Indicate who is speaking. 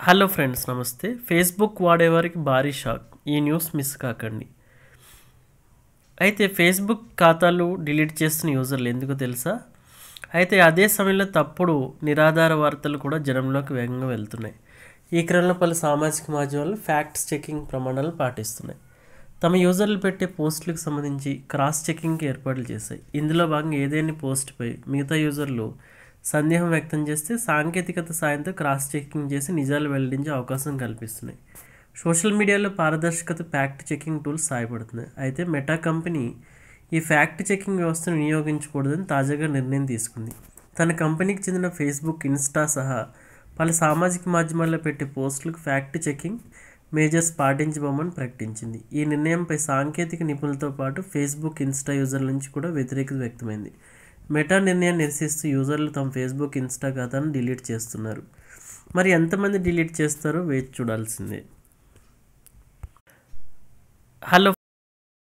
Speaker 1: Hello friends, నమస్తే. Facebook వాడేవారికి భారీ shock. ఈ న్యూస్ మిస్ కాకండి. అయితే ఫేస్బుక్ ఖాతాలు డిలీట్ చేస్తున్న యూజర్లు ఎందుకు తెలుసా? అయితే అదే సమయంలో తప్పుడు నిరాధార వార్తలు కూడా జనంలోకి వేగంగా వెళ్తున్నాయి. ఈ క్రమంలో పలు సామాజిక మాధ్యమాలు ఫ్యాక్ట్స్ చెకింగ్ ప్రమాణాలను పాటిస్తున్నాయి. తమ యూజర్లు పెట్టే పోస్టులకు సంబంధించి క్రాస్ చెకింగ్కి ఏర్పాట్లు చేశాయి. ఇందులో భాగంగా ఏదైనా పోస్ట్పై మిగతా యూజర్లు సందేహం వ్యక్తం చేస్తే సాంకేతికత సాయంతో క్రాస్ చెకింగ్ చేసి నిజాలు వెల్లడించే అవకాశం కల్పిస్తున్నాయి. సోషల్ మీడియాలో పారదర్శకత ఫ్యాక్ట్ చెకింగ్ టూల్స్ సహాయపడుతున్నాయి. అయితే మెటా కంపెనీ ఈ ఫ్యాక్ట్ చెకింగ్ వ్యవస్థను వినియోగించకూడదని తాజాగా నిర్ణయం తీసుకుంది. తన కంపెనీకి చెందిన ఫేస్బుక్, ఇన్స్టా సహా పలు సామాజిక మాధ్యమాల్లో పెట్టే పోస్టులకు ఫ్యాక్ట్ చెకింగ్ మేజర్స్ పాటించబోమని ప్రకటించింది. ఈ నిర్ణయంపై సాంకేతిక నిపుణులతో పాటు ఫేస్బుక్, ఇన్స్టా యూజర్ల నుంచి కూడా వ్యతిరేకత వ్యక్తమైంది. మెటా నిర్ణయాన్ని నిరసిస్తూ యూజర్లు తమ ఫేస్బుక్, ఇన్స్టా ఖాతాను డిలీట్ చేస్తున్నారు. మరి ఎంతమంది డిలీట్ చేస్తారో వేచి చూడాల్సిందే. హలో